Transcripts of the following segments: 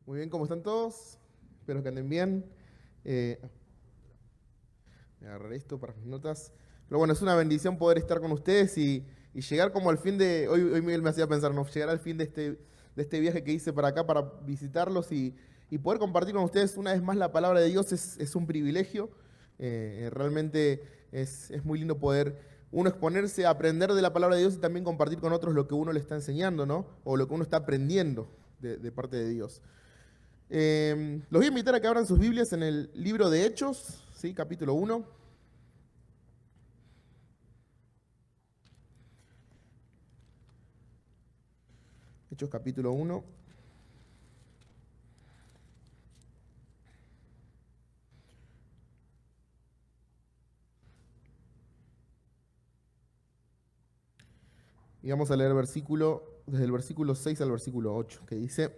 Muy bien, ¿cómo están todos? Espero que anden bien. Eh, Me agarraré esto para mis notas. Pero bueno, es una bendición poder estar con ustedes y llegar como al fin de... Hoy Miguel me hacía pensar, ¿no? Llegar al fin de este viaje que hice para acá para visitarlos y poder compartir con ustedes una vez más la palabra de Dios es un privilegio. Realmente es muy lindo poder uno exponerse, aprender de la palabra de Dios y también compartir con otros lo que uno le está enseñando, ¿no? O lo que uno está aprendiendo de parte de Dios. Los voy a invitar a que abran sus Biblias en el libro de Hechos, ¿sí? Capítulo 1. Hechos capítulo 1. Y vamos a leer desde el versículo 6 al versículo 8, que dice: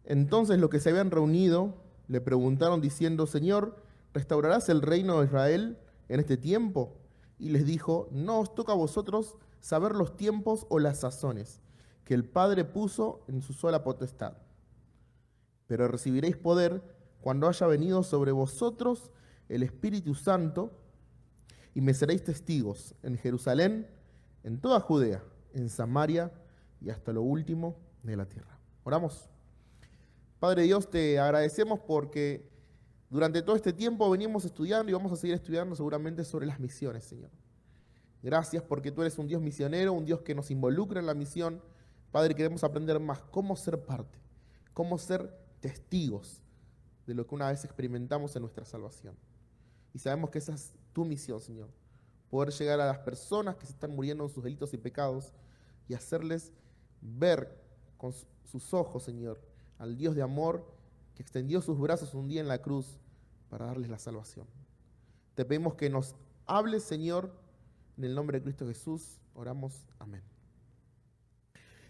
Entonces los que se habían reunido le preguntaron diciendo: Señor, ¿restaurarás el reino de Israel en este tiempo? Y les dijo: No os toca a vosotros saber los tiempos o las sazones que el Padre puso en su sola potestad, pero recibiréis poder cuando haya venido sobre vosotros el Espíritu Santo, y me seréis testigos en Jerusalén, en toda Judea, en Samaria y hasta lo último de la tierra. Oramos. Padre Dios, te agradecemos porque durante todo este tiempo venimos estudiando y vamos a seguir estudiando seguramente sobre las misiones, Señor. Gracias porque tú eres un Dios misionero, un Dios que nos involucra en la misión. Padre, queremos aprender más cómo ser parte, cómo ser testigos de lo que una vez experimentamos en nuestra salvación. Y sabemos que esa es tu misión, Señor. Poder llegar a las personas que se están muriendo en sus delitos y pecados y hacerles ver con sus ojos, Señor, al Dios de amor que extendió sus brazos un día en la cruz para darles la salvación. Te pedimos que nos hables, Señor, en el nombre de Cristo Jesús. Oramos. Amén.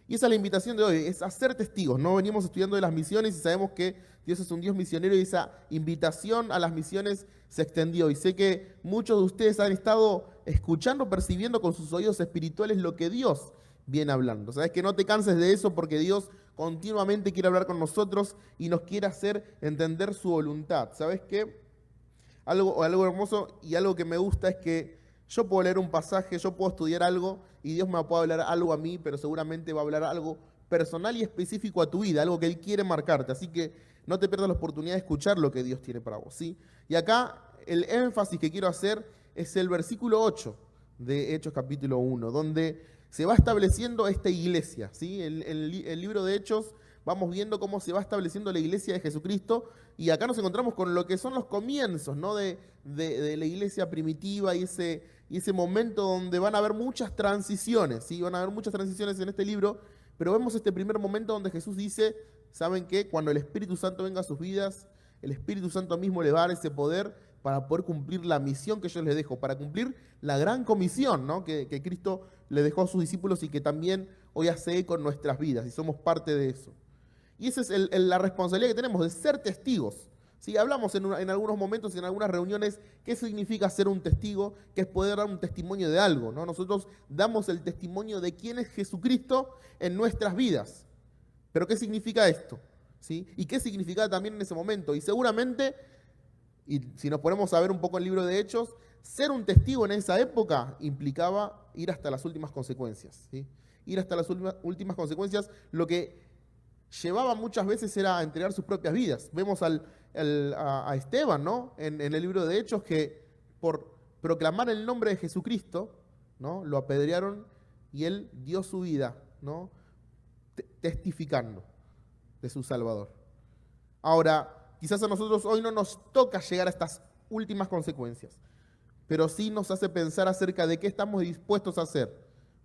Y esa es la invitación de hoy, es a ser testigos. No venimos estudiando de las misiones y sabemos que Dios es un Dios misionero y esa invitación a las misiones se extendió. Y sé que muchos de ustedes han estado escuchando, percibiendo con sus oídos espirituales lo que Dios viene hablando. Sabes que no te canses de eso porque Dios continuamente quiere hablar con nosotros y nos quiere hacer entender su voluntad. ¿Sabes qué? Algo hermoso y algo que me gusta es que yo puedo leer un pasaje, yo puedo estudiar algo y Dios me puede hablar algo a mí, pero seguramente va a hablar algo personal y específico a tu vida, algo que Él quiere marcarte. Así que no te pierdas la oportunidad de escuchar lo que Dios tiene para vos, ¿sí? Y acá el énfasis que quiero hacer es el versículo 8 de Hechos capítulo 1, donde se va estableciendo esta iglesia, ¿sí? El libro de Hechos vamos viendo cómo se va estableciendo la iglesia de Jesucristo y acá nos encontramos con lo que son los comienzos, ¿no? de la iglesia primitiva y ese momento donde van a haber muchas transiciones, ¿sí? Van a haber muchas transiciones en este libro, pero vemos este primer momento donde Jesús dice: ¿saben qué? Cuando el Espíritu Santo venga a sus vidas, el Espíritu Santo mismo le va a dar ese poder para poder cumplir la misión que yo les dejo, para cumplir la gran comisión, ¿no? que Cristo le dejó a sus discípulos y que también hoy hace eco en nuestras vidas y somos parte de eso. Y esa es la responsabilidad que tenemos de ser testigos. ¿Sí? Hablamos en algunos momentos, en algunas reuniones, qué significa ser un testigo, que es poder dar un testimonio de algo, ¿no? Nosotros damos el testimonio de quién es Jesucristo en nuestras vidas. Pero ¿qué significa esto? ¿Sí? ¿Y qué significaba también en ese momento? Y seguramente, y si nos ponemos a ver un poco el libro de Hechos, ser un testigo en esa época implicaba ir hasta las últimas consecuencias. ¿Sí? Ir hasta las últimas consecuencias, lo que llevaba muchas veces era a entregar sus propias vidas. Vemos a Esteban, ¿no? En el libro de Hechos, que por proclamar el nombre de Jesucristo, ¿no? Lo apedrearon y él dio su vida, ¿no? Testificando de su Salvador. Ahora, quizás a nosotros hoy no nos toca llegar a estas últimas consecuencias, pero sí nos hace pensar acerca de qué estamos dispuestos a hacer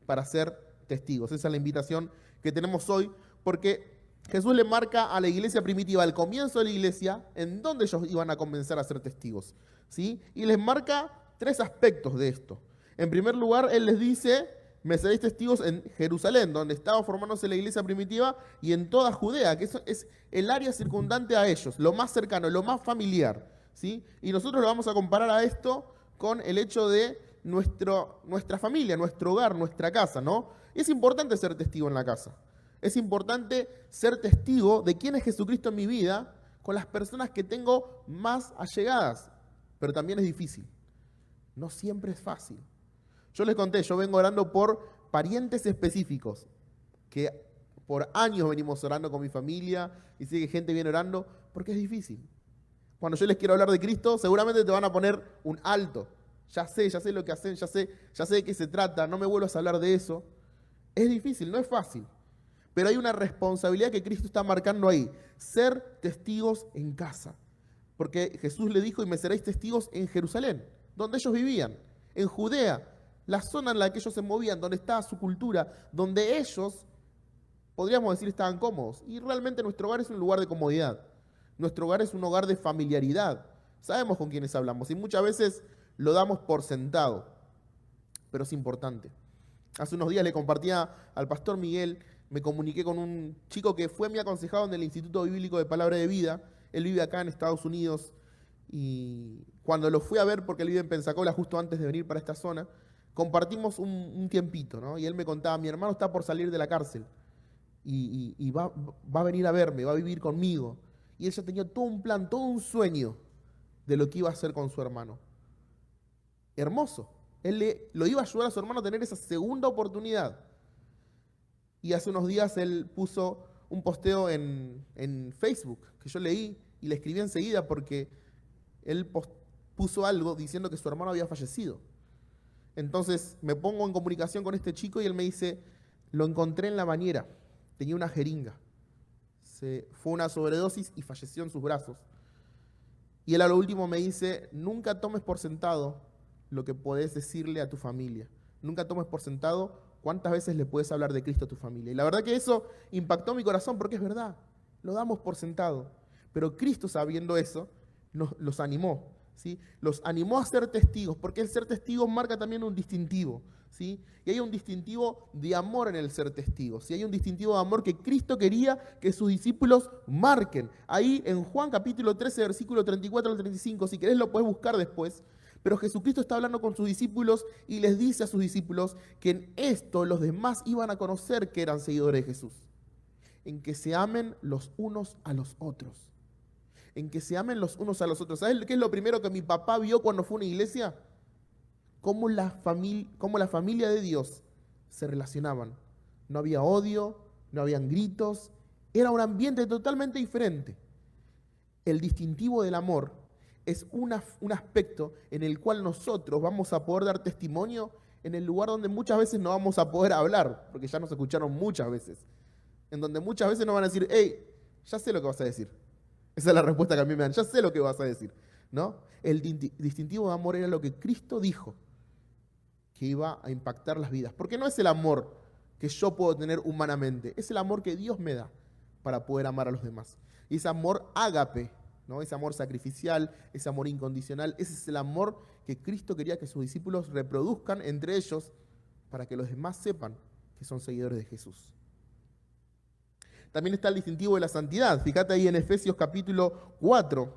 para ser testigos. Esa es la invitación que tenemos hoy, porque Jesús le marca a la iglesia primitiva, al comienzo de la iglesia, en dónde ellos iban a comenzar a ser testigos, ¿sí? Y les marca tres aspectos de esto. En primer lugar, Él les dice: me seréis testigos en Jerusalén, donde estaba formándose la iglesia primitiva, y en toda Judea, que eso es el área circundante a ellos, lo más cercano, lo más familiar, ¿sí? Y nosotros lo vamos a comparar a esto con el hecho de nuestra familia, nuestro hogar, nuestra casa, ¿no? Es importante ser testigo en la casa. Es importante ser testigo de quién es Jesucristo en mi vida con las personas que tengo más allegadas. Pero también es difícil. No siempre es fácil. Yo les conté, yo vengo orando por parientes específicos, que por años venimos orando con mi familia, y sé que gente viene orando, porque es difícil. Cuando yo les quiero hablar de Cristo, seguramente te van a poner un alto. Ya sé lo que hacen, ya sé de qué se trata, no me vuelvas a hablar de eso. Es difícil, no es fácil. Pero hay una responsabilidad que Cristo está marcando ahí, ser testigos en casa. Porque Jesús le dijo, y me seréis testigos en Jerusalén, donde ellos vivían, en Judea, la zona en la que ellos se movían, donde estaba su cultura, donde ellos, podríamos decir, estaban cómodos. Y realmente nuestro hogar es un lugar de comodidad. Nuestro hogar es un hogar de familiaridad. Sabemos con quiénes hablamos y muchas veces lo damos por sentado, pero es importante. Hace unos días le compartía al pastor Miguel, me comuniqué con un chico que fue mi aconsejado en el Instituto Bíblico de Palabra de Vida. Él vive acá en Estados Unidos y cuando lo fui a ver, porque él vive en Pensacola justo antes de venir para esta zona, compartimos un tiempito, ¿no? Y él me contaba, mi hermano está por salir de la cárcel y va a venir a verme, va a vivir conmigo. Y él ya tenía todo un plan, todo un sueño de lo que iba a hacer con su hermano. Hermoso. Él lo iba a ayudar a su hermano a tener esa segunda oportunidad. Y hace unos días él puso un posteo en Facebook que yo leí y le escribí enseguida porque él puso algo diciendo que su hermano había fallecido. Entonces me pongo en comunicación con este chico y él me dice, lo encontré en la bañera, tenía una jeringa. Fue una sobredosis y falleció en sus brazos. Y él a lo último me dice, nunca tomes por sentado lo que podés decirle a tu familia. Nunca tomes por sentado cuántas veces le puedes hablar de Cristo a tu familia. Y la verdad que eso impactó mi corazón porque es verdad, lo damos por sentado. Pero Cristo, sabiendo eso, los animó, ¿sí? Los animó a ser testigos, porque el ser testigo marca también un distintivo, ¿sí? Y hay un distintivo de amor en el ser testigo, ¿sí? Hay un distintivo de amor que Cristo quería que sus discípulos marquen. Ahí en Juan capítulo 13, versículo 34 al 35, si querés lo puedes buscar después, pero Jesucristo está hablando con sus discípulos y les dice a sus discípulos que en esto los demás iban a conocer que eran seguidores de Jesús, en que se amen los unos a los otros. En que se amen los unos a los otros. ¿Sabes qué es lo primero que mi papá vio cuando fue a una iglesia? Cómo la familia de Dios se relacionaban. No había odio, no habían gritos, era un ambiente totalmente diferente. El distintivo del amor es un aspecto en el cual nosotros vamos a poder dar testimonio en el lugar donde muchas veces no vamos a poder hablar, porque ya nos escucharon muchas veces. En donde muchas veces nos van a decir, hey, ya sé lo que vas a decir. Esa es la respuesta que a mí me dan. Ya sé lo que vas a decir, ¿no? El distintivo de amor era lo que Cristo dijo que iba a impactar las vidas. Porque no es el amor que yo puedo tener humanamente, es el amor que Dios me da para poder amar a los demás. Y ese amor ágape, ¿no? Ese amor sacrificial, ese amor incondicional, ese es el amor que Cristo quería que sus discípulos reproduzcan entre ellos para que los demás sepan que son seguidores de Jesús. También está el distintivo de la santidad. Fíjate ahí en Efesios capítulo 4.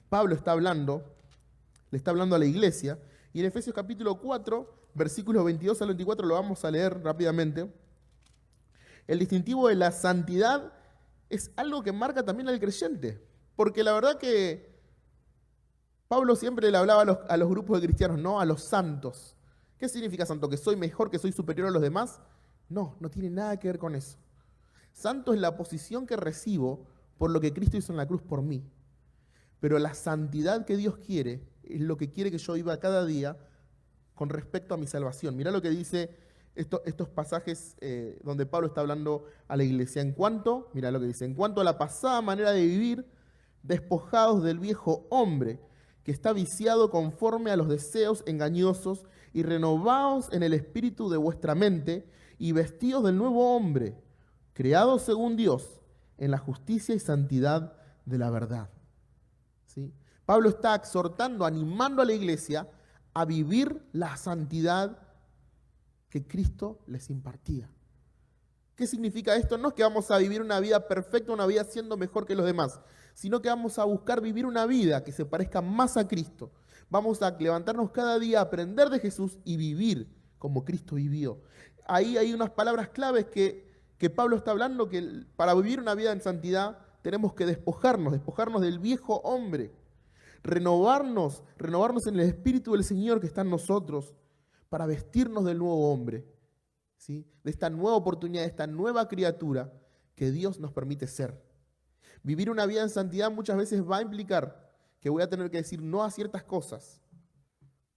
Pablo le está hablando a la iglesia. Y en Efesios capítulo 4, versículos 22 al 24, lo vamos a leer rápidamente. El distintivo de la santidad es algo que marca también al creyente. Porque la verdad que Pablo siempre le hablaba a los grupos de cristianos, no a los santos. ¿Qué significa santo? ¿Que soy mejor, que soy superior a los demás? No, no tiene nada que ver con eso. Santo es la posición que recibo por lo que Cristo hizo en la cruz por mí. Pero la santidad que Dios quiere es lo que quiere que yo viva cada día con respecto a mi salvación. Mirá lo que dice estos pasajes donde Pablo está hablando a la iglesia. Mirá lo que dice, en cuanto a la pasada manera de vivir, despojados del viejo hombre, que está viciado conforme a los deseos engañosos, y renovados en el espíritu de vuestra mente, y vestidos del nuevo hombre, creados según Dios, en la justicia y santidad de la verdad. ¿Sí? Pablo está exhortando, animando a la iglesia a vivir la santidad que Cristo les impartía. ¿Qué significa esto? No es que vamos a vivir una vida perfecta, una vida siendo mejor que los demás, sino que vamos a buscar vivir una vida que se parezca más a Cristo. Vamos a levantarnos cada día, a aprender de Jesús y vivir como Cristo vivió. Ahí hay unas palabras claves que que Pablo está hablando que para vivir una vida en santidad tenemos que despojarnos del viejo hombre, renovarnos en el Espíritu del Señor que está en nosotros para vestirnos del nuevo hombre, ¿sí? De esta nueva oportunidad, de esta nueva criatura que Dios nos permite ser. Vivir una vida en santidad muchas veces va a implicar que voy a tener que decir no a ciertas cosas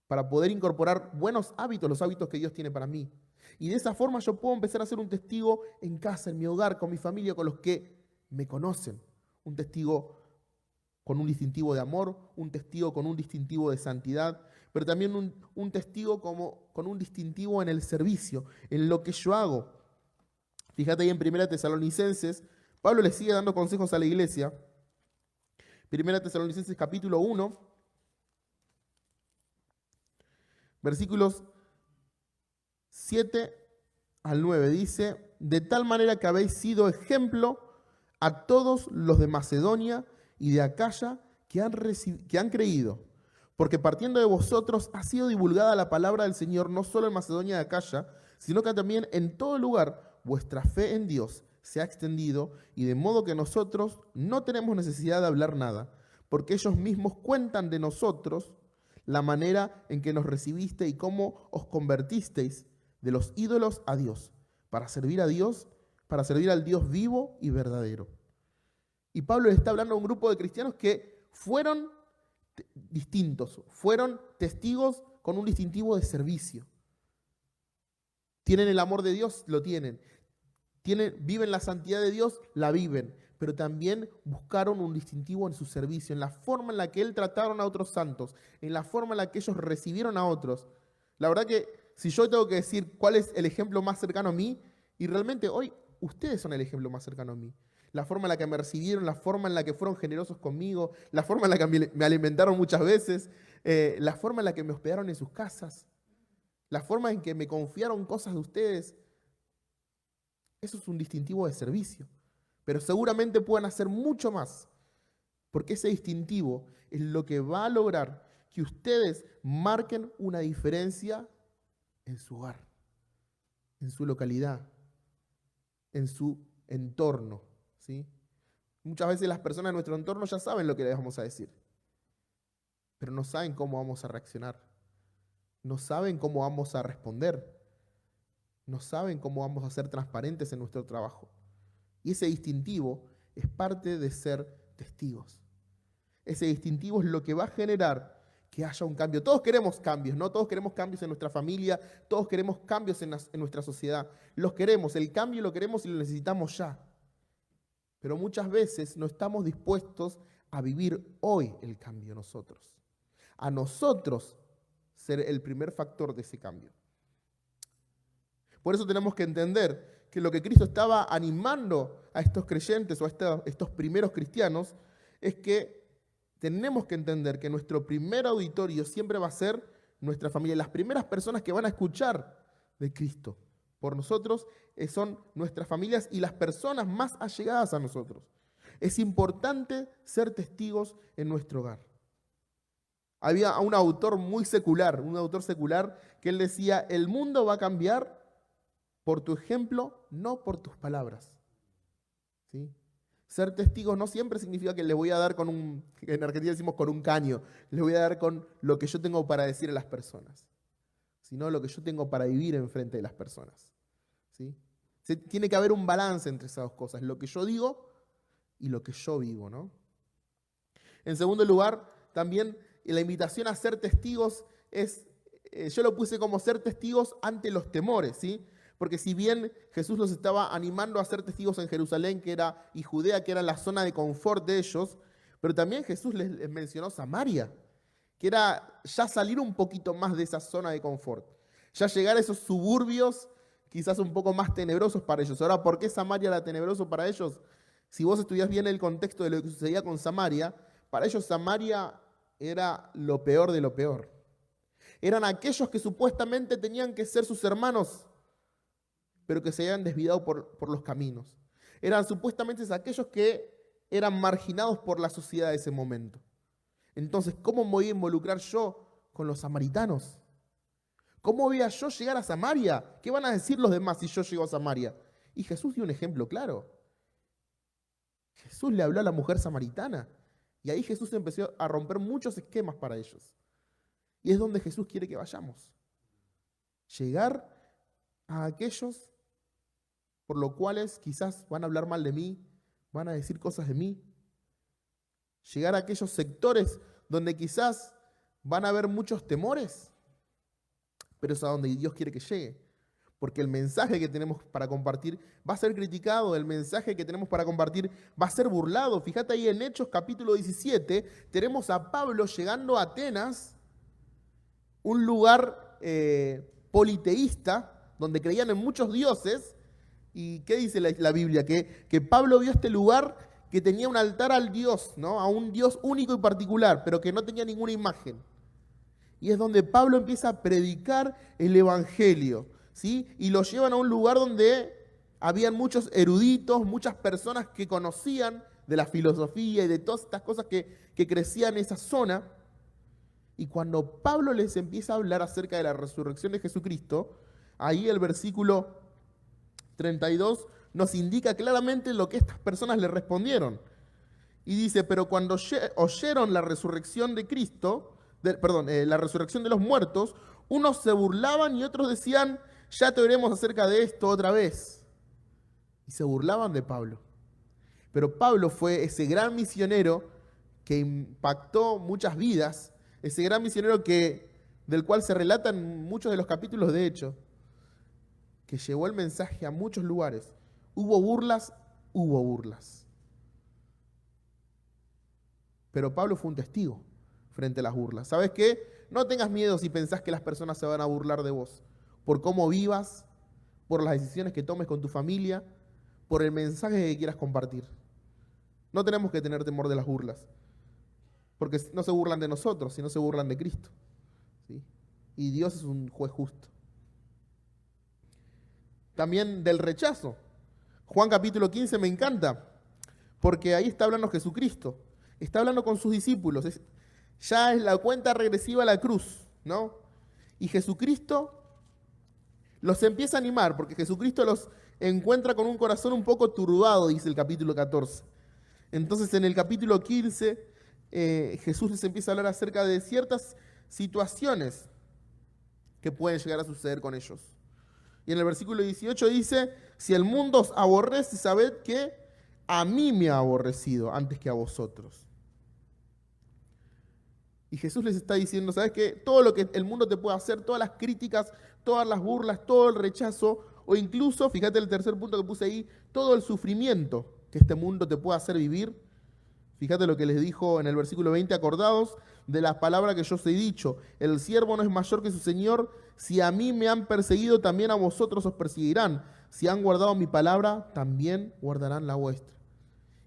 para poder incorporar buenos hábitos, los hábitos que Dios tiene para mí. Y de esa forma yo puedo empezar a ser un testigo en casa, en mi hogar, con mi familia, con los que me conocen. Un testigo con un distintivo de amor, un testigo con un distintivo de santidad, pero también un testigo con un distintivo en el servicio, en lo que yo hago. Fíjate ahí en 1 Tesalonicenses, Pablo le sigue dando consejos a la iglesia. 1 Tesalonicenses capítulo 1, versículos 7 al 9, dice: de tal manera que habéis sido ejemplo a todos los de Macedonia y de Acaya que han creído, porque partiendo de vosotros ha sido divulgada la palabra del Señor no solo en Macedonia y Acaya, sino que también en todo lugar vuestra fe en Dios se ha extendido, y de modo que nosotros no tenemos necesidad de hablar nada, porque ellos mismos cuentan de nosotros la manera en que nos recibiste y cómo os convertisteis de los ídolos a Dios, para servir a Dios, para servir al Dios vivo y verdadero. Y Pablo le está hablando a un grupo de cristianos que fueron distintos, fueron testigos con un distintivo de servicio. ¿Tienen el amor de Dios? Lo tienen. ¿Viven la santidad de Dios? La viven. Pero también buscaron un distintivo en su servicio, en la forma en la que él trataron a otros santos, en la forma en la que ellos recibieron a otros. La verdad que si yo tengo que decir cuál es el ejemplo más cercano a mí, y realmente hoy ustedes son el ejemplo más cercano a mí. La forma en la que me recibieron, la forma en la que fueron generosos conmigo, la forma en la que me alimentaron muchas veces, la forma en la que me hospedaron en sus casas, la forma en que me confiaron cosas de ustedes. Eso es un distintivo de servicio. Pero seguramente puedan hacer mucho más, porque ese distintivo es lo que va a lograr que ustedes marquen una diferencia en su hogar, en su localidad, en su entorno, ¿sí? Muchas veces las personas de nuestro entorno ya saben lo que les vamos a decir, pero no saben cómo vamos a reaccionar, no saben cómo vamos a responder, no saben cómo vamos a ser transparentes en nuestro trabajo. Y ese distintivo es parte de ser testigos. Ese distintivo es lo que va a generar que haya un cambio. Todos queremos cambios, ¿no? Todos queremos cambios en nuestra familia, todos queremos cambios en nuestra sociedad. Los queremos, el cambio lo queremos y lo necesitamos ya. Pero muchas veces no estamos dispuestos a vivir hoy el cambio nosotros. A nosotros ser el primer factor de ese cambio. Por eso tenemos que entender que lo que Cristo estaba animando a estos creyentes o a estos primeros cristianos es que tenemos que entender que nuestro primer auditorio siempre va a ser nuestra familia. Las primeras personas que van a escuchar de Cristo por nosotros son nuestras familias y las personas más allegadas a nosotros. Es importante ser testigos en nuestro hogar. Había un autor muy secular, que él decía: el mundo va a cambiar por tu ejemplo, no por tus palabras. ¿Sí? Ser testigos no siempre significa que les voy a dar en Argentina decimos con un caño, les voy a dar con lo que yo tengo para decir a las personas, sino lo que yo tengo para vivir enfrente de las personas. ¿Sí? Tiene que haber un balance entre esas dos cosas, lo que yo digo y lo que yo vivo, ¿no? En segundo lugar, también la invitación a ser testigos es, yo lo puse como ser testigos ante los temores, ¿sí? Porque si bien Jesús los estaba animando a ser testigos en Jerusalén y Judea, que era la zona de confort de ellos, pero también Jesús les mencionó Samaria, que era ya salir un poquito más de esa zona de confort, ya llegar a esos suburbios quizás un poco más tenebrosos para ellos. Ahora, ¿por qué Samaria era tenebroso para ellos? Si vos estudiás bien el contexto de lo que sucedía con Samaria, para ellos Samaria era lo peor de lo peor. Eran aquellos que supuestamente tenían que ser sus hermanos, pero que se habían desviado por los caminos. Eran supuestamente aquellos que eran marginados por la sociedad de ese momento. Entonces, ¿cómo me voy a involucrar yo con los samaritanos? ¿Cómo voy a yo llegar a Samaria? ¿Qué van a decir los demás si yo llego a Samaria? Y Jesús dio un ejemplo claro. Jesús le habló a la mujer samaritana. Y ahí Jesús empezó a romper muchos esquemas para ellos. Y es donde Jesús quiere que vayamos. Llegar a aquellos por los cuales quizás van a hablar mal de mí, van a decir cosas de mí. Llegar a aquellos sectores donde quizás van a haber muchos temores, pero es a donde Dios quiere que llegue. Porque el mensaje que tenemos para compartir va a ser criticado, el mensaje que tenemos para compartir va a ser burlado. Fíjate ahí en Hechos capítulo 17, tenemos a Pablo llegando a Atenas, un lugar politeísta, donde creían en muchos dioses. ¿Y qué dice la Biblia? Que Pablo vio este lugar que tenía un altar al Dios, ¿no? A un Dios único y particular, pero que no tenía ninguna imagen. Y es donde Pablo empieza a predicar el Evangelio, ¿sí? Y lo llevan a un lugar donde habían muchos eruditos, muchas personas que conocían de la filosofía y de todas estas cosas que crecían en esa zona. Y cuando Pablo les empieza a hablar acerca de la resurrección de Jesucristo, ahí el versículo 32 nos indica claramente lo que estas personas le respondieron. Y dice, pero cuando oyeron la resurrección de Cristo, la resurrección de los muertos, unos se burlaban y otros decían, ya te oiremos acerca de esto otra vez. Y se burlaban de Pablo. Pero Pablo fue ese gran misionero que impactó muchas vidas, ese gran misionero del cual se relatan muchos de los capítulos de Hechos, que llevó el mensaje a muchos lugares. Hubo burlas. Pero Pablo fue un testigo frente a las burlas. ¿Sabes qué? No tengas miedo si pensás que las personas se van a burlar de vos, por cómo vivas, por las decisiones que tomes con tu familia, por el mensaje que quieras compartir. No tenemos que tener temor de las burlas, porque no se burlan de nosotros, sino se burlan de Cristo, ¿sí? Y Dios es un juez justo. También del rechazo. Juan capítulo 15 me encanta, porque ahí está hablando Jesucristo, está hablando con sus discípulos, ya es la cuenta regresiva a la cruz, ¿no? Y Jesucristo los empieza a animar, porque Jesucristo los encuentra con un corazón un poco turbado, dice el capítulo 14. Entonces en el capítulo 15 Jesús les empieza a hablar acerca de ciertas situaciones que pueden llegar a suceder con ellos. Y en el versículo 18 dice, si el mundo os aborrece, sabed que a mí me ha aborrecido antes que a vosotros. Y Jesús les está diciendo, ¿sabes qué? Todo lo que el mundo te puede hacer, todas las críticas, todas las burlas, todo el rechazo, o incluso, fíjate el tercer punto que puse ahí, todo el sufrimiento que este mundo te puede hacer vivir. Fíjate lo que les dijo en el versículo 20, acordados de las palabras que yo os he dicho, el siervo no es mayor que su señor, si a mí me han perseguido, también a vosotros os perseguirán, si han guardado mi palabra, también guardarán la vuestra.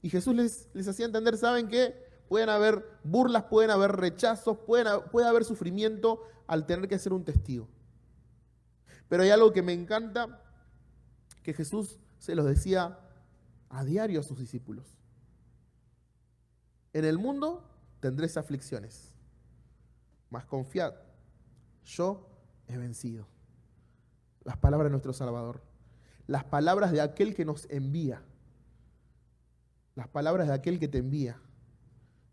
Y Jesús les hacía entender, ¿saben qué? Pueden haber burlas, pueden haber rechazos, puede haber sufrimiento al tener que ser un testigo. Pero hay algo que me encanta, que Jesús se los decía a diario a sus discípulos. En el mundo tendréis aflicciones, mas confiad, yo he vencido. Las palabras de nuestro Salvador, las palabras de aquel que nos envía, las palabras de aquel que te envía.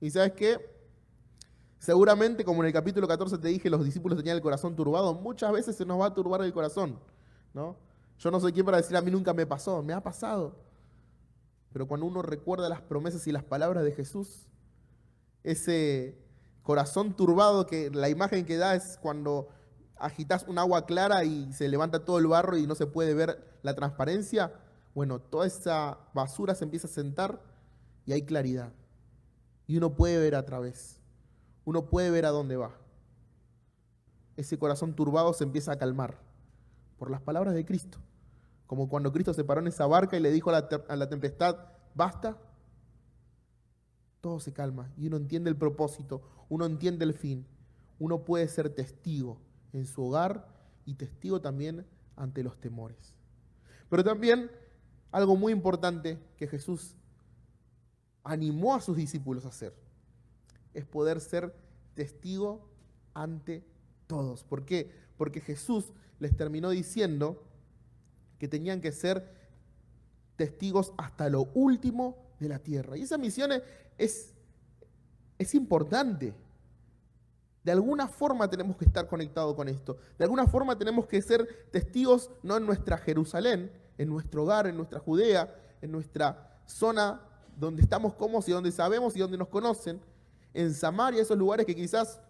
¿Y sabes qué? Seguramente, como en el capítulo 14 te dije, los discípulos tenían el corazón turbado. Muchas veces se nos va a turbar el corazón, ¿no? Yo no soy quien para decir, a mí nunca me pasó, me ha pasado. Pero cuando uno recuerda las promesas y las palabras de Jesús, ese corazón turbado, que la imagen que da es cuando agitas un agua clara y se levanta todo el barro y no se puede ver la transparencia. Bueno, toda esa basura se empieza a sentar y hay claridad. Y uno puede ver a través. Uno puede ver a dónde va. Ese corazón turbado se empieza a calmar por las palabras de Cristo. Como cuando Cristo se paró en esa barca y le dijo a la tempestad, basta. Todo se calma y uno entiende el propósito, uno entiende el fin. Uno puede ser testigo en su hogar y testigo también ante los temores. Pero también algo muy importante que Jesús animó a sus discípulos a hacer es poder ser testigo ante todos. ¿Por qué? Porque Jesús les terminó diciendo que tenían que ser testigos hasta lo último de la tierra. Y esa misión es importante. De alguna forma tenemos que estar conectados con esto. De alguna forma tenemos que ser testigos, no en nuestra Jerusalén, en nuestro hogar, en nuestra Judea, en nuestra zona donde estamos cómodos y donde sabemos y donde nos conocen, en Samaria, esos lugares que quizás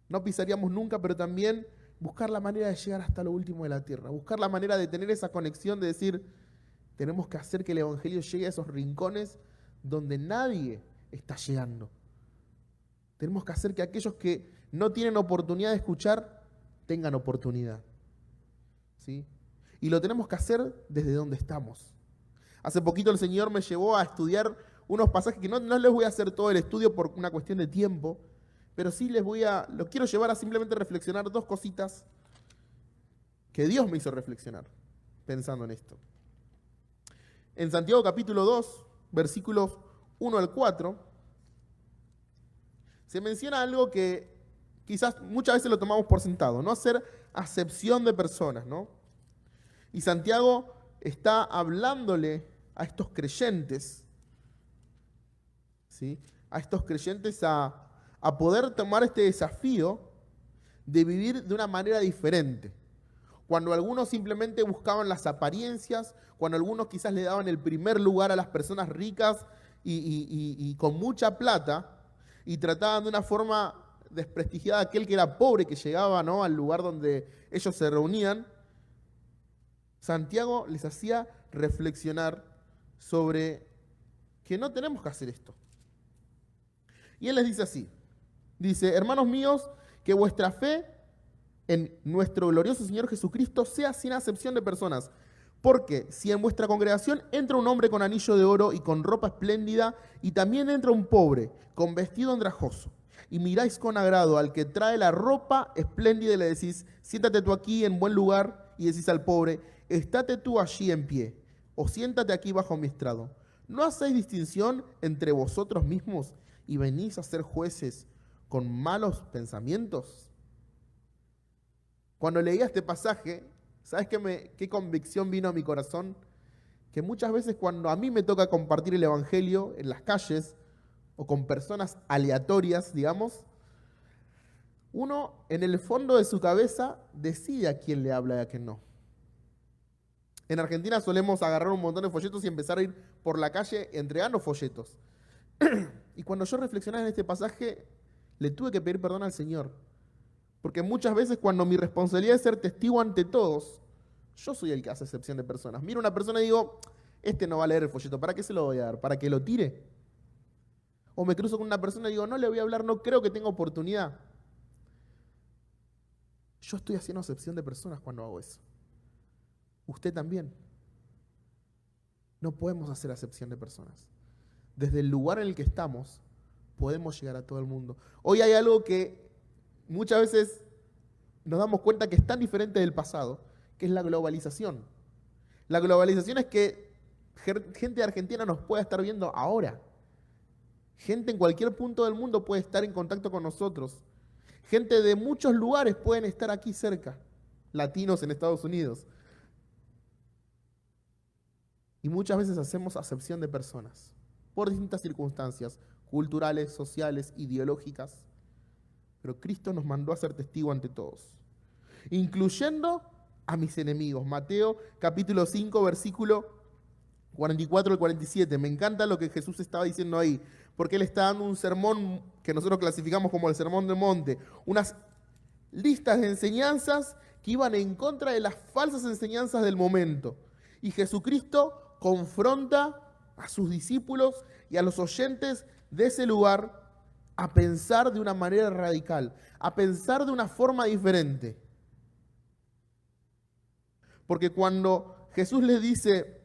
no pisaríamos nunca, pero también buscar la manera de llegar hasta lo último de la tierra, buscar la manera de tener esa conexión, de decir, tenemos que hacer que el Evangelio llegue a esos rincones donde nadie está llegando. Tenemos que hacer que aquellos que no tienen oportunidad de escuchar, tengan oportunidad. ¿Sí? Y lo tenemos que hacer desde donde estamos. Hace poquito el Señor me llevó a estudiar unos pasajes que no les voy a hacer todo el estudio por una cuestión de tiempo, pero sí los quiero llevar a simplemente reflexionar dos cositas que Dios me hizo reflexionar pensando en esto. En Santiago capítulo 2, versículos 1 al 4, se menciona algo que quizás muchas veces lo tomamos por sentado, no hacer acepción de personas, ¿no? Y Santiago está hablándole a estos creyentes, ¿sí? A estos creyentes a poder tomar este desafío de vivir de una manera diferente. Cuando algunos simplemente buscaban las apariencias, cuando algunos quizás le daban el primer lugar a las personas ricas y con mucha plata, y trataban de una forma desprestigiada a aquel que era pobre, que llegaba, ¿no?, al lugar donde ellos se reunían, Santiago les hacía reflexionar sobre que no tenemos que hacer esto. Y él les dice así, dice, hermanos míos, que vuestra fe en nuestro glorioso Señor Jesucristo sea sin acepción de personas. Porque si en vuestra congregación entra un hombre con anillo de oro y con ropa espléndida, y también entra un pobre con vestido andrajoso, y miráis con agrado al que trae la ropa espléndida y le decís, siéntate tú aquí en buen lugar, y decís al pobre, estate tú allí en pie, o siéntate aquí bajo mi estrado. ¿No hacéis distinción entre vosotros mismos y venís a ser jueces con malos pensamientos? Cuando leía este pasaje, ¿sabes qué convicción vino a mi corazón? Que muchas veces cuando a mí me toca compartir el Evangelio en las calles o con personas aleatorias, digamos, uno en el fondo de su cabeza decide a quién le habla y a quién no. En Argentina solemos agarrar un montón de folletos y empezar a ir por la calle entregando folletos. Y cuando yo reflexionaba en este pasaje, le tuve que pedir perdón al Señor. Porque muchas veces cuando mi responsabilidad es ser testigo ante todos, yo soy el que hace excepción de personas. Miro a una persona y digo, este no va a leer el folleto, ¿para qué se lo voy a dar? ¿Para que lo tire? O me cruzo con una persona y digo, no le voy a hablar, no creo que tenga oportunidad. Yo estoy haciendo excepción de personas cuando hago eso. Usted también. No podemos hacer excepción de personas. Desde el lugar en el que estamos, podemos llegar a todo el mundo. Hoy hay algo que muchas veces nos damos cuenta que es tan diferente del pasado, que es la globalización. La globalización es que gente de Argentina nos pueda estar viendo ahora. Gente en cualquier punto del mundo puede estar en contacto con nosotros. Gente de muchos lugares pueden estar aquí cerca. Latinos en Estados Unidos. Y muchas veces hacemos acepción de personas por distintas circunstancias culturales, sociales, ideológicas. Pero Cristo nos mandó a ser testigo ante todos, incluyendo a mis enemigos. Mateo capítulo 5, versículo 44 al 47. Me encanta lo que Jesús estaba diciendo ahí, porque Él está dando un sermón que nosotros clasificamos como el Sermón del Monte, unas listas de enseñanzas que iban en contra de las falsas enseñanzas del momento. Y Jesucristo confronta a sus discípulos y a los oyentes de ese lugar a pensar de una manera radical, a pensar de una forma diferente. Porque cuando Jesús les dice,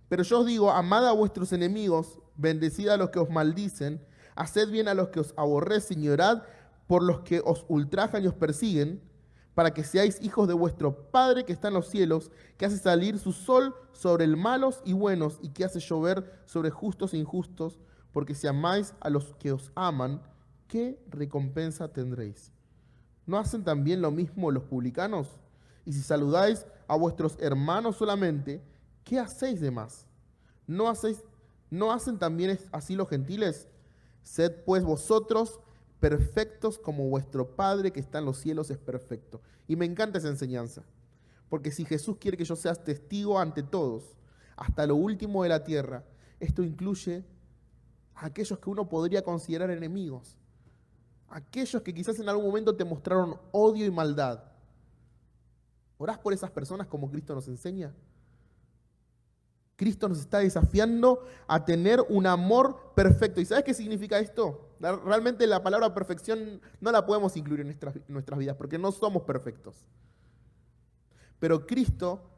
pero yo os digo, amad a vuestros enemigos, bendecid a los que os maldicen, haced bien a los que os aborrecen y orad por los que os ultrajan y os persiguen, para que seáis hijos de vuestro Padre que está en los cielos, que hace salir su sol sobre el malos y buenos, y que hace llover sobre justos e injustos, porque si amáis a los que os aman, ¿qué recompensa tendréis? ¿No hacen también lo mismo los publicanos? Y si saludáis a vuestros hermanos solamente, ¿qué hacéis de más? ¿No hacen también así los gentiles? Sed pues vosotros perfectos como vuestro Padre que está en los cielos es perfecto. Y me encanta esa enseñanza, porque si Jesús quiere que yo sea testigo ante todos, hasta lo último de la tierra, esto incluye a aquellos que uno podría considerar enemigos, aquellos que quizás en algún momento te mostraron odio y maldad. ¿Orás por esas personas como Cristo nos enseña? Cristo nos está desafiando a tener un amor perfecto. ¿Y sabes qué significa esto? Realmente la palabra perfección no la podemos incluir en nuestras vidas porque no somos perfectos. Pero Cristo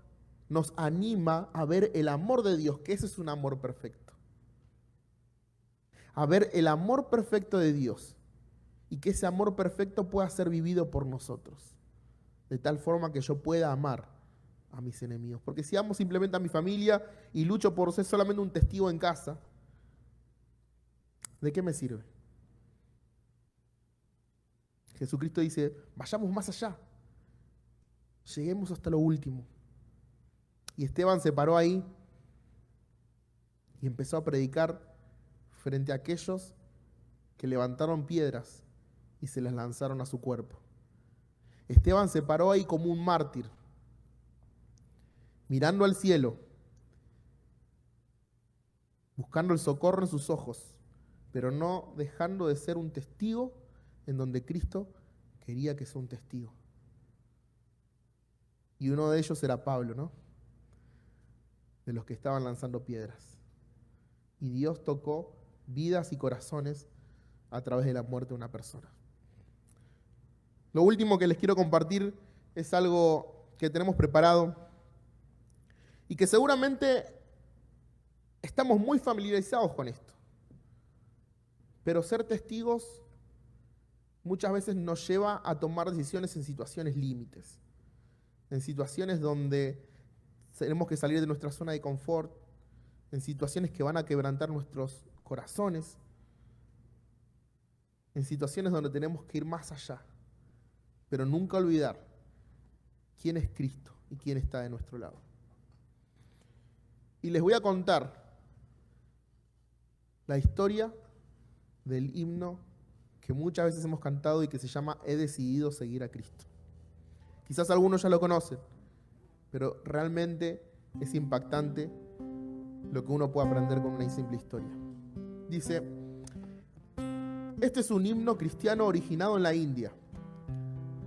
nos anima a ver el amor de Dios, que ese es un amor perfecto. A ver el amor perfecto de Dios y que ese amor perfecto pueda ser vivido por nosotros. De tal forma que yo pueda amar a mis enemigos. Porque si amo simplemente a mi familia y lucho por ser solamente un testigo en casa, ¿de qué me sirve? Jesucristo dice, vayamos más allá. Lleguemos hasta lo último. Y Esteban se paró ahí y empezó a predicar frente a aquellos que levantaron piedras y se las lanzaron a su cuerpo. Esteban se paró ahí como un mártir, mirando al cielo, buscando el socorro en sus ojos, pero no dejando de ser un testigo en donde Cristo quería que sea un testigo. Y uno de ellos era Pablo, ¿no? De los que estaban lanzando piedras. Y Dios tocó vidas y corazones a través de la muerte de una persona. Lo último que les quiero compartir es algo que tenemos preparado y que seguramente estamos muy familiarizados con esto. Pero ser testigos muchas veces nos lleva a tomar decisiones en situaciones límites, en situaciones donde tenemos que salir de nuestra zona de confort, en situaciones que van a quebrantar nuestros corazones, en situaciones donde tenemos que ir más allá, pero nunca olvidar quién es Cristo y quién está de nuestro lado. Y les voy a contar la historia del himno que muchas veces hemos cantado y que se llama He decidido seguir a Cristo. Quizás algunos ya lo conocen, pero realmente es impactante lo que uno puede aprender con una simple historia. Dice, este es un himno cristiano originado en la India.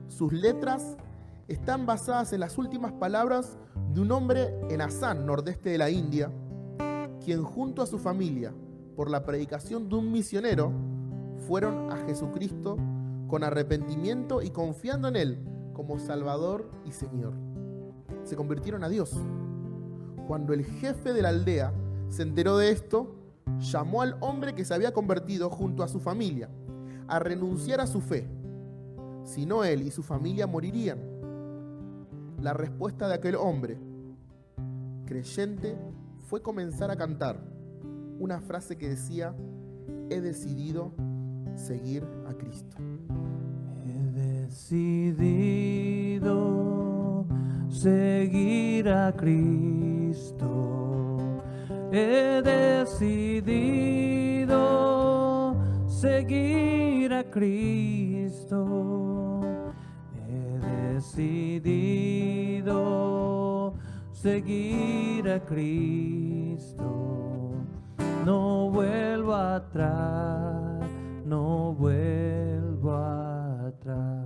Sus letras están basadas en las últimas palabras de un hombre en Assam, nordeste de la India, quien junto a su familia, por la predicación de un misionero, fueron a Jesucristo con arrepentimiento y confiando en Él como Salvador y Señor. Se convirtieron a Dios. Cuando el jefe de la aldea se enteró de esto, llamó al hombre que se había convertido junto a su familia a renunciar a su fe. Si no, él y su familia morirían. La respuesta de aquel hombre creyente fue comenzar a cantar una frase que decía: he decidido seguir a Cristo. He decidido seguir a Cristo. He decidido seguir a Cristo. He decidido seguir a Cristo. No vuelvo atrás, no vuelvo atrás.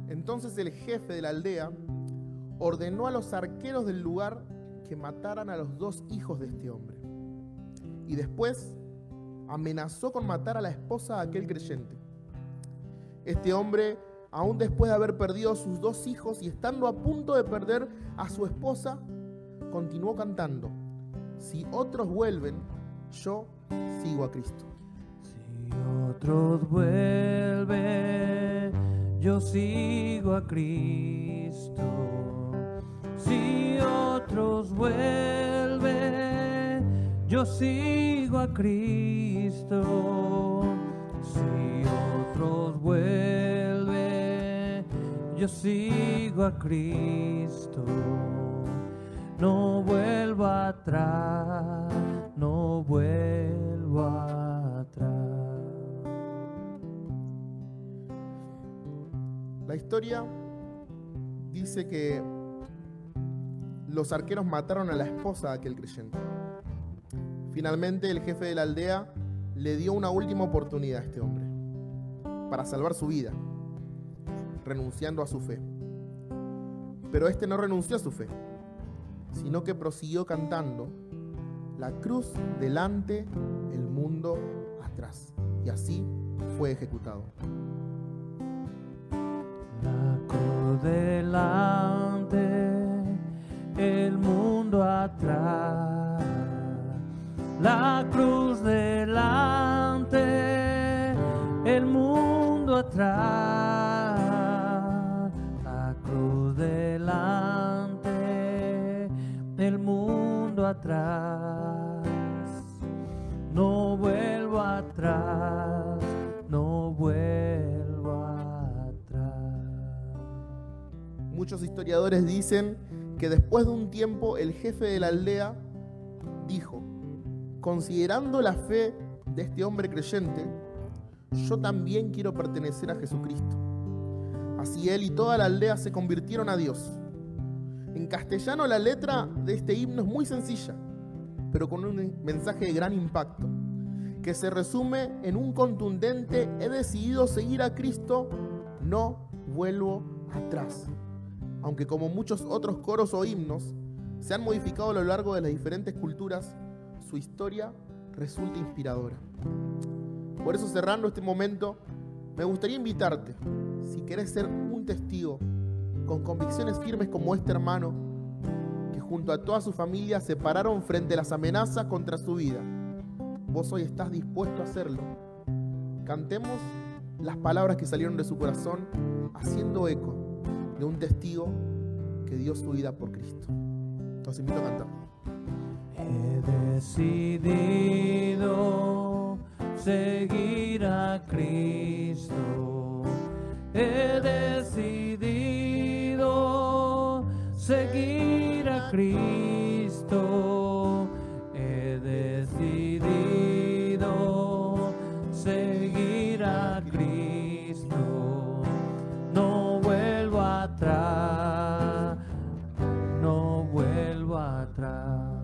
Entonces el jefe de la aldea ordenó a los arqueros del lugar que mataran a los 2 hijos de este hombre. Y después amenazó con matar a la esposa de aquel creyente. Este hombre, aún después de haber perdido a sus 2 hijos y estando a punto de perder a su esposa, continuó cantando: si otros vuelven, yo sigo a Cristo. Si otros vuelven, yo sigo a Cristo. Si otros vuelven, yo sigo a Cristo. Si otros vuelven, yo yo sigo a Cristo. No vuelvo atrás, no vuelvo atrás. La historia dice que los arqueros mataron a la esposa de aquel creyente. Finalmente, el jefe de la aldea le dio una última oportunidad a este hombre para salvar su vida, renunciando a su fe. Pero este no renunció a su fe, sino que prosiguió cantando: la cruz delante, el mundo atrás. Y así fue ejecutado. La cruz delante, el mundo atrás. La cruz delante, el mundo atrás. La cruz delante, el mundo atrás. No vuelvo atrás, no vuelvo atrás. Muchos historiadores dicen que después de un tiempo el jefe de la aldea dijo: considerando la fe de este hombre creyente, yo también quiero pertenecer a Jesucristo. Así él y toda la aldea se convirtieron a Dios. En castellano la letra de este himno es muy sencilla, pero con un mensaje de gran impacto, que se resume en un contundente: he decidido seguir a Cristo, no vuelvo atrás. Aunque como muchos otros coros o himnos se han modificado a lo largo de las diferentes culturas, su historia resulta inspiradora. Por eso, cerrando este momento, me gustaría invitarte, si querés ser un testigo con convicciones firmes como este hermano, que junto a toda su familia se pararon frente a las amenazas contra su vida. Vos hoy estás dispuesto a hacerlo. Cantemos las palabras que salieron de su corazón, haciendo eco de un testigo que dio su vida por Cristo. Los invito a cantar. He decidido seguir a Cristo. He decidido seguir a Cristo. He decidido seguir a Cristo. No vuelvo atrás, no vuelvo atrás.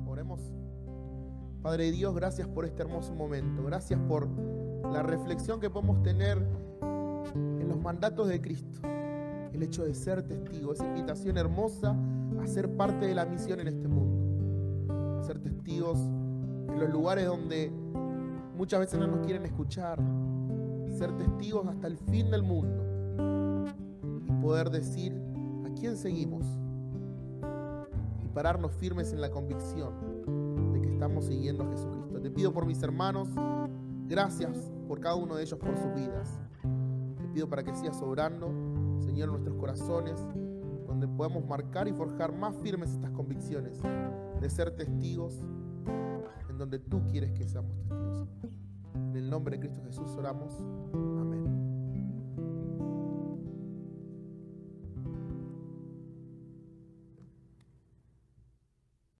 Oremos. Padre Dios, gracias por este hermoso momento. Gracias por la reflexión que podemos tener en los mandatos de Cristo. El hecho de ser testigo, esa invitación hermosa a ser parte de la misión en este mundo. A ser testigos en los lugares donde muchas veces no nos quieren escuchar. Ser testigos hasta el fin del mundo. Y poder decir a quién seguimos. Y pararnos firmes en la convicción de que estamos siguiendo a Jesucristo. Te pido por mis hermanos, gracias por cada uno de ellos, por sus vidas. Te pido para que sigas obrando, Señor, en nuestros corazones, donde podamos marcar y forjar más firmes estas convicciones de ser testigos en donde tú quieres que seamos testigos. En el nombre de Cristo Jesús oramos. Amén.